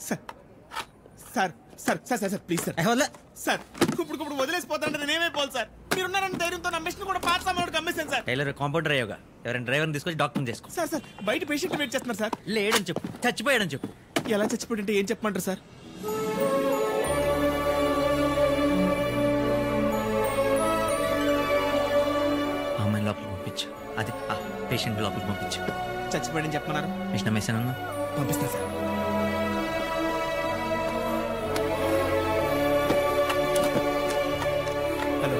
Sir sir sir sir sir sir please sir sir ఇప్పుడు వదిలేసిపోతాంటే నేనేమైపోవాలి sir? మీరున్నారని ధైర్యంతో నా machine కూడా పాత సామాన్లకు అమ్మేశాను సార్. టైలర్ కాంపౌండర్ అయ్యోగా ఎవరైనా డ్రైవర్ని తీసుకొచ్చి డాక్టర్ చేసుకో. సార్ సార్ బయట పేషెంట్ వెయిట్ చేస్తున్నారు సార్. లేడని చెప్పు, చచ్చిపోయాడని చెప్పు. ఎలా చచ్చిపోయింటే ఏం చెప్పమంటారు సార్? అమ్మాయిని లోపలికి పంపించు. అది పేషెంట్ లోపలికి పంపించు. చచ్చిపోయాడని చెప్పమన్నారు. మిషన్ అమ్మేశానన్నా పంపిస్తాను సార్. హలో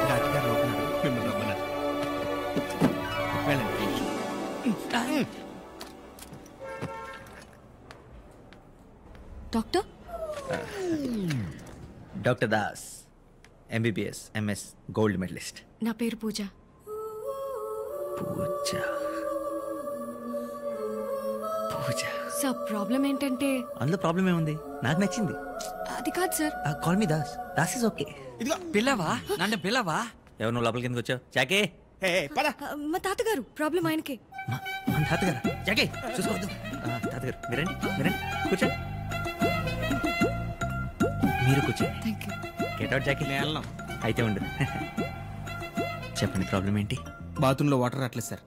డాక్టర్ గారు లోపల మిమ్మల్ని రమ్మన్నారు. వెళ్ళండి. Doctor doctor Das, MBBS, MS, gold medalist. నా పేరు పూజ. పూజ పూజ. సార్ ప్రాబ్లం ఏంటంటే అందులో ప్రాబ్లం ఏముంది? నాకు నచ్చింది. అది కాదు sir. Call me Das. Das is okay. ఇదిగో పిల్లవా? నన్ను పిల్లవా? ఎవరు నువ్వు లోపలికి ఎందుకు వచ్చావు? జాకే పద. మా తాతగారు ప్రాబ్లం ఆయనకే. మన తాతగారు. జాకే చూసుకోవద్దు. తాతగారు మీరండి, మీరండి, కూర్చోండి. మీరు కూర్చోండి. Thank you. గెట్ అవుట్ జాకే. నేను అయితే ఉండు. చెప్పండి ప్రాబ్లం ఏంటి? బాత్రూంలో వాటర్ రావట్లేదు సార్.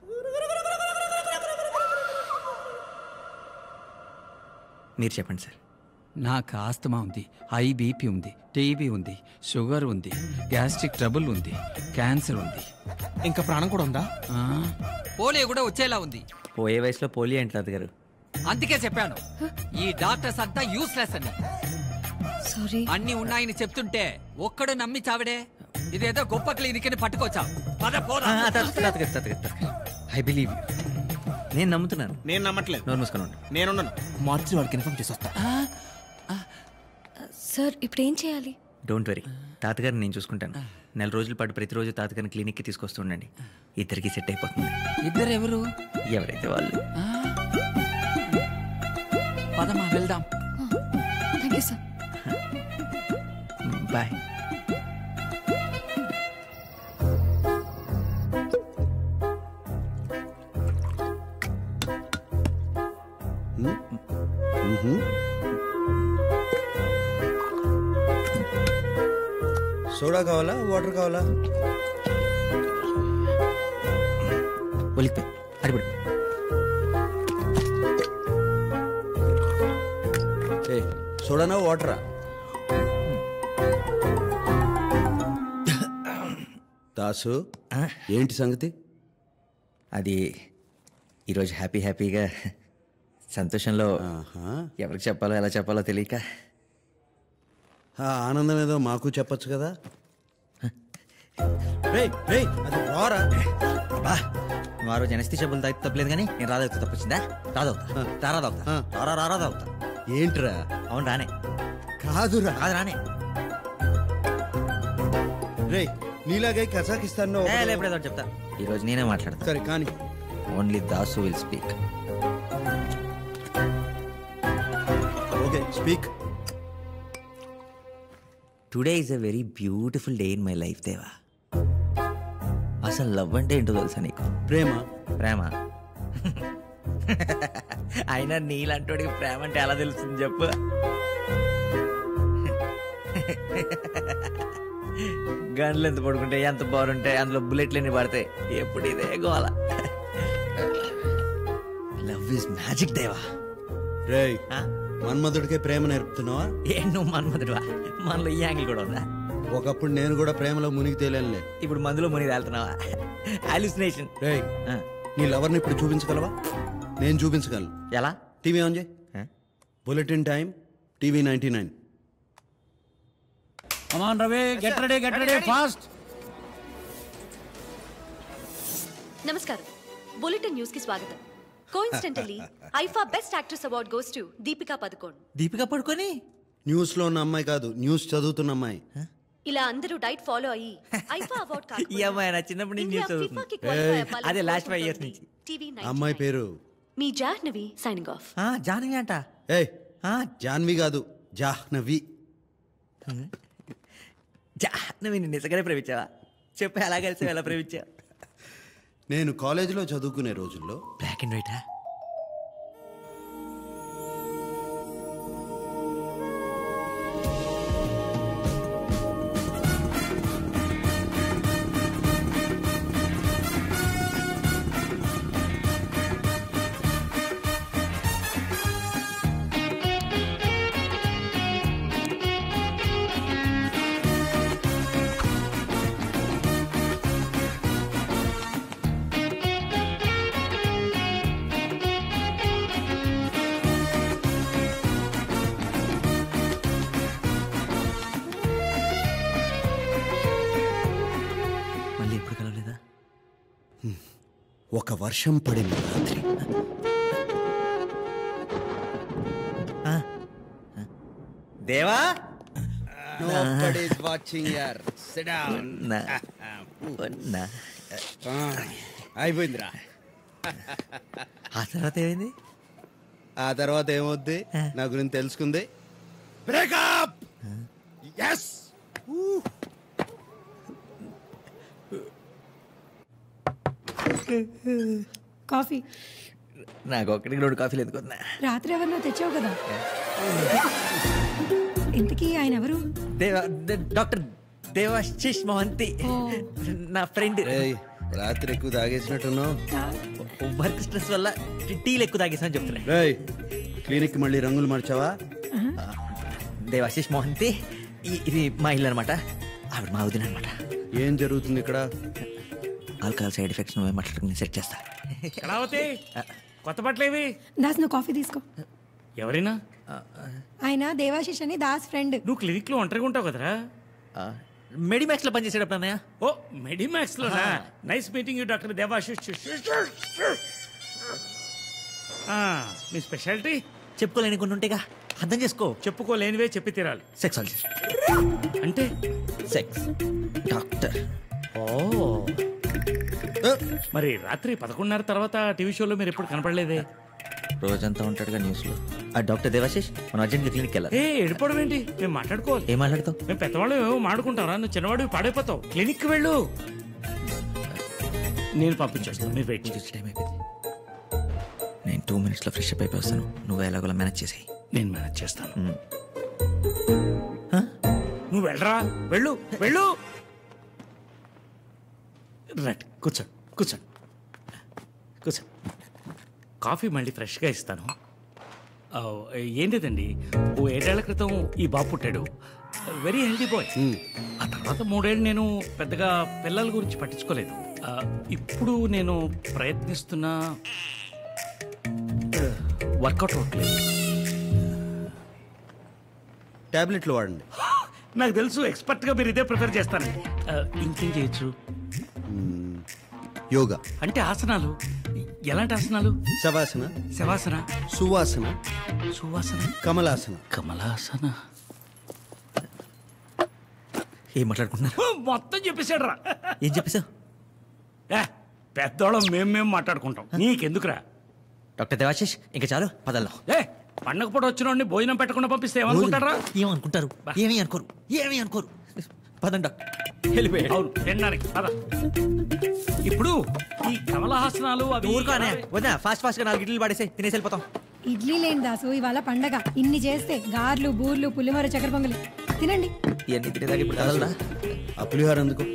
మీరు చెప్పండి సార్. నాకు ఆస్తమా ఉంది, హై బీపీ ఉంది, టీబీ ఉంది, షుగర్ ఉంది, గ్యాస్ట్రిక్ ట్రబుల్ ఉంది, క్యాన్సర్ ఉంది. ఇంకా ప్రాణం కూడా ఉందా? పోలియో కూడా వచ్చేలా ఉంది. పోయే వయసులో పోలియో ఏంటి తాతగారు? అందుకే చెప్పాను ఈ డాక్టర్స్ అంతా యూస్లెస్ అని. సారీ. అన్ని ఉన్నాయని చెప్తుంటే ఒక్కడు నమ్మి చావిడే. ఇదేదో గొప్ప క్లినిక్ ని పట్టుకోవచ్చా? I believe you. నేను నమ్ముతున్నాను. నేను నమ్మట్లేదు. నోరు మూసుకొని ఉండు. నేనున్నాను. మార్చి వాడికి ఇన్ఫార్మ్ చేసి వస్తా. సార్ ఇప్పుడు ఏం చేయాలి? డోంట్ వరీ, తాతగారిని నేను చూసుకుంటాను. 4 రోజుల పాటు ప్రతిరోజు తాతగారిని క్లినిక్కి తీసుకొస్తూ ఉండండి. ఇద్దరికి సెట్ అయిపోతుంది. ఇద్దరు ఎవరు? ఎవరైతే వాళ్ళు. పదమా వెళ్దాం. Thank you sir. Bye. Soda కావాలా, వాటర్ కావాలా? ఒలికిపోయి అడిపడు. సోడానా వాటరా? దాసు ఏంటి సంగతి? అది ఈరోజు హ్యాపీగా సంతోషంలో ఎవరికి చెప్పాలో ఎలా చెప్పాలో తెలియక. ఆనందం ఏదో మాకు చెప్పచ్చు కదా. అది రారా? బా నువ్వు ఆ రోజు ఎనస్తి చెప్పులు తాగితే తప్పలేదు కానీ నేను రాదవుతా. తప్పొచ్చిందా? రాదవుతా. ఏంట్రా? అవును రానే. కాదురా. కాదు రానే. రే నీలాగే కజాకిస్తాన్ ఎప్పుడేదో చెప్తా. ఈరోజు నేనే మాట్లాడతా. సరే కానీ only Dasu will speak. Okay speak. Today is a very beautiful day in my life దేవా. అసలు లవ్ అంటే ఏంటో తెలుసా నీకు? ప్రేమ. అయినా నీలాంటి ప్రేమ అంటే ఎలా తెలుస్తుంది చెప్పు? గన్లు ఎంత పడుకుంటాయి, ఎంత బాగుంటాయి, అందులో బుల్లెట్లు ఎన్ని పడతాయి, ఎప్పుడు ఇదే గోల. లవ్ ఈజ్ మ్యాజిక్ దేవా. రే మన్మధుడికే ప్రేమ నేర్పుతున్నావా? నువ్వు మన్మధుడువా? మనలో ఈ యాంగిల్ కూడా ఉందా? ఒకప్పుడు నేను కూడా ప్రేమలో మునిగి తేలేనులే. ఇప్పుడు మందులో మునిగి తేలుతున్నావా? హాలుసినేషన్. రే నీ లవర్ని ఇప్పుడు చూపించగలవా? నేను చూపించగలను. ఎలా? టీవీ ఆన్ చేయి. Bulletin time TV 99. Come on, Ravi, get ready, fast. నమస్కారం. బులెటిన్ న్యూస్ కి స్వాగతం. Coincidentally IIFA best actress award goes to Deepika Padukone. Deepika Padukone news లో ఉన్న అమ్మాయి కాదు, న్యూస్ చదువుతున్న అమ్మాయి. ఇలా అందరూ డైట్ ఫాలో అయ్యి ఐఫా అవార్డ్ ఈ అమ్మాయి నా చిన్నప్పటి నుంచి న్యూస్ చదువుతుంది. అదే లాస్ట్ 5 years నుంచి. అమ్మాయి పేరు మీ జాహ్నవి. Signing off. జాహ్నవి అంట. జాహ్నవి కాదు, జాహ్నవి. జాహ్నవి నిజంగానే ప్రేమించావా? చెప్పు, ఎలా కలిసి ఎలా ప్రేమించావు? నేను కాలేజీలో చదువుకునే రోజుల్లో బ్లాక్ అండ్ వైటా? ఒక వర్షం పడిన రాత్రి. దేవా Nobody's watching here. Sit down. అయిపోయిందిరా. ఆ తర్వాత ఏమైంది? ఆ తర్వాత ఏమవుద్ది నా గురించి తెలుసుకుంది. బ్రేకప్. ఎస్. కాఫీ. నాకు ఒక్కడికి 2 కాఫీలు ఎత్తుకున్నా. రాత్రి ఎవరినో తెచ్చావు కదా, ఇంతకీ ఆయన ఎవరు? డాక్టర్ దేవాశిష్ మోహంతి, నా ఫ్రెండ్. రాత్రి ఎక్కువ తాగేసినట్టున్నావు. వర్క్ స్ట్రెస్ వల్ల టీలు ఎక్కువ తాగేసా చెప్తున్నా. క్లినిక్ మళ్ళీ రంగులు మార్చావా? దేవాశిష్ మోహంతి, ఇది మా ఇల్లు అనమాట. ఆవిడ మా వదిన అనమాట. ఏం జరుగుతుంది ఇక్కడ? ఆల్కహాల్ సైడ్ ఎఫెక్ట్స్ నువ్వే మాట్లాడుకుని సెట్ చేస్తా. కొత్త బట్టలేవి? దాస్, నువ్వు కాఫీ తీసుకో. ఎవరైనా? ఆయన దేవాశిష్ అని దాస్ ఫ్రెండ్. నువ్వు క్లినిక్ లో ఒంటరిగా ఉంటావు కదరా? మెడిమాక్స్ లో పనిచేసేటప్పుడు అన్నయ్య. ఓ, మెడిమాక్స్ లో. Nice meeting you doctor Debasish. Me speciality? చెప్పుకోలేని కొన్ని ఉంటాయిగా, అర్థం చేసుకో. చెప్పుకోలేనివే చెప్పి తీరాలి. సెక్సాలజిస్ట్ అంటే సెక్స్ డాక్టర్. ఓ, మరి రాత్రి 11:30 తర్వాత టీవీ షోలో మీరు ఎప్పుడు కనపడలేదే? రోజంతా ఉంటాడుగా న్యూస్ లో. ఆ డాక్టర్ దేవాశిష్ మనం అర్జెంట్ క్లినిక్ వెళ్ళాలి. వెళ్ళిపోవడం ఏంటి? మేము మాట్లాడుకోవాలి. ఏం మాట్లాడతావు? మేము పెద్దవాళ్ళు ఏమో మాట్లాడుకుంటారా? నువ్వు చిన్నవాడు పాడైపోతావు. క్లినిక్ వెళ్ళు. నేను పంపించేస్తాను, మీరు వెయిట్ చేసి. టైం అయిపోయింది. నేను 2 minutes లో ఫ్రెష్ అప్ అయిపోయి వస్తాను. నువ్వు ఎలాగోలా మేనేజ్ చేసాయి. నేను మేనేజ్ చేస్తాను. నువ్వు వెళ్ళరా, వెళ్ళు వెళ్ళు. రైట్, కూర్చోండి కూర్చోండి కూర్చోండి. కాఫీ మళ్ళీ ఫ్రెష్గా ఇస్తాను. ఏం లేదండి, 7 ఏళ్ల క్రితం ఈ బాబు పుట్టాడు. Very healthy boy. ఆ తర్వాత 3 ఏళ్ళు నేను పెద్దగా పిల్లల గురించి పట్టించుకోలేదు. ఇప్పుడు నేను ప్రయత్నిస్తున్నా, వర్కౌట్ అవ్వట్లేదు. టాబ్లెట్లు వాడండి. నాకు తెలుసు, ఎక్స్పర్ట్గా మీరు ఇదే ప్రిఫర్ చేస్తానండి. ఇంకేం చేయొచ్చు? యోగా అంటే ఆసనాలు. ఎలాంటి ఆసనాలు? శవాసన, శవాసన, సువాసన, సువాసన, కమలాసన. కమలాసన. ఏం మాట్లాడుకుంటున్నారు? మొత్తం చెప్పేశాడు రా. ఏం చెప్పేశావు? పెద్దోళ్ళం మేము మాట్లాడుకుంటాం, నీకెందుకురా? డాక్టర్ దేవాశిష్, ఇంకా చాలు, పదల్లో. పండగ పూట వచ్చిన బోజనం పెట్టకుండా పంపిస్తే ఏమనుకుంటారా? ఏమనుకుంటారు? ఏమీ అనుకోరు, ఏమీ అనుకోరు. పదండి డాక్టర్, వెళ్ళిపోయాడు. అవును, తినడానికి పద. ఇప్పుడు ఈ కమలహాసనాలు అవి ఊరుకోనే వద్దా, ఫాస్ట్ గా 4 ఇడ్లీలు పడేసి తినేసి వెళ్ళిపోతాం. ఇడ్లీ లేని దాసు, ఇవాళ పండగ. ఇన్ని చేస్తే గార్లు, బూర్లు, పులిహోర, చక్కెర పొంగలి తినండి. ఇవన్నీ తినేదాకా ఇప్పుడు కదలదా? ఆ పులిహోర ఎందుకు?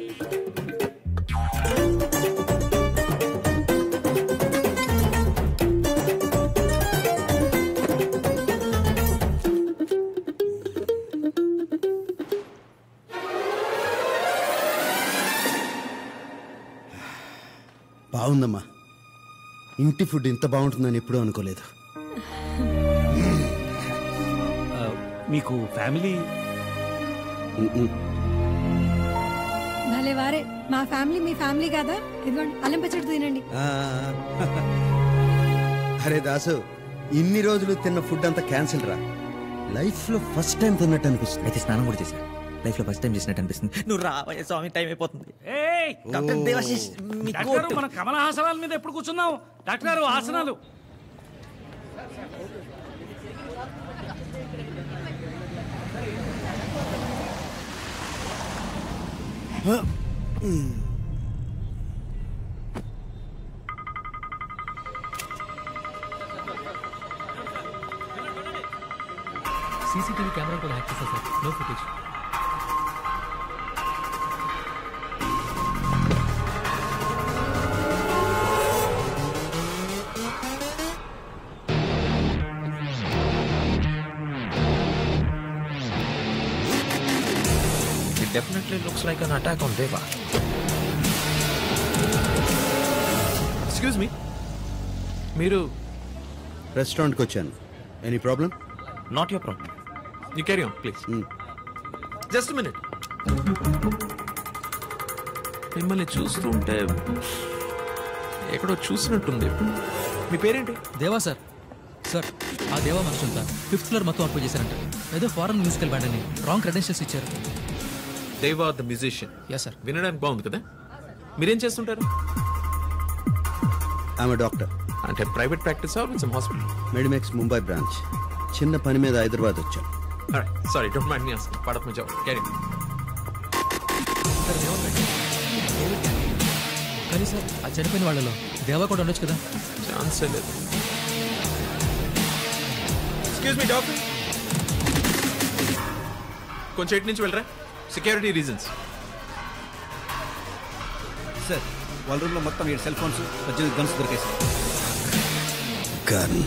బాగుందమ్మా. ఇంటి ఫుడ్ ఇంత బాగుంటుందని ఎప్పుడూ అనుకోలేదు. మీకు ఫ్యామిలీ? భలే వారే, మా ఫ్యామిలీ మీ ఫ్యామిలీ కదా. ఇదిగోండి, అల్లం పచ్చడి తినండి. అరే దాసు, ఇన్ని రోజులు తిన్న ఫుడ్ అంతా క్యాన్సిల్ రా. లైఫ్ లో ఫస్ట్ టైం తిన్నట్టు అనిపిస్తుంది. అయితే స్నానం కూడా చేశా, లైఫ్ లో ఫస్ట్ టైం చేసినట్టు అనిపిస్తుంది. నువ్వు రావయ్య స్వామి, టైం అయిపోతుంది. డాక్టర్ దేవాశిష్, మన కమలహాసనాల మీద ఎప్పుడు కూర్చున్నావు? డాక్టర్ గారు, ఆసనాలు. सीसीटीवी कैमरा को हैक किया sir, no footage. It definitely looks like an attack on Deva. Excuse me. మీరు రెస్టారెంట్కి వచ్చాను. Any problem? Not your problem. You carry on, please. Just a minute. మిమ్మల్ని చూస్తుంటే ఎక్కడో చూసినట్టుంది. మీ పేరేంటి? దేవా సార్. సార్ ఆ దేవా మనుషులతో 5th ఫ్లోర్ మొత్తం ఆక్యుపై చేశారంట. ఏదో ఫారెన్ మ్యూజికల్ బ్యాండ్ అని రాంగ్ క్రెడెన్షియల్స్ ఇచ్చారు. దేవా ద మ్యూజిషియన్. Yeah sir. వినడానికి బాగుంది కదా. మీరేం చేస్తుంటారు? ఆమె డాక్టర్. అంటే private practice or some hospital? Medimex Mumbai branch. చిన్న పని మీద హైదరాబాద్ వచ్చాను. Sorry, don't mind me asking. Part of my job. Carry. కానీ సార్ ఆ చనిపోయిన వాళ్ళలో దేవా కూడా ఉండొచ్చు కదా. ఛాన్స్ లేదు. ఎక్స్క్యూజ్ మీ డాక్టర్, కొంచెం ఎటు నుంచి వెళ్ళరా? Security reasons. సార్ వాళ్ళ రూమ్లో మొత్తం 7 సెల్ ఫోన్స్ 18 గన్స్ దొరికాయి సార్. గన్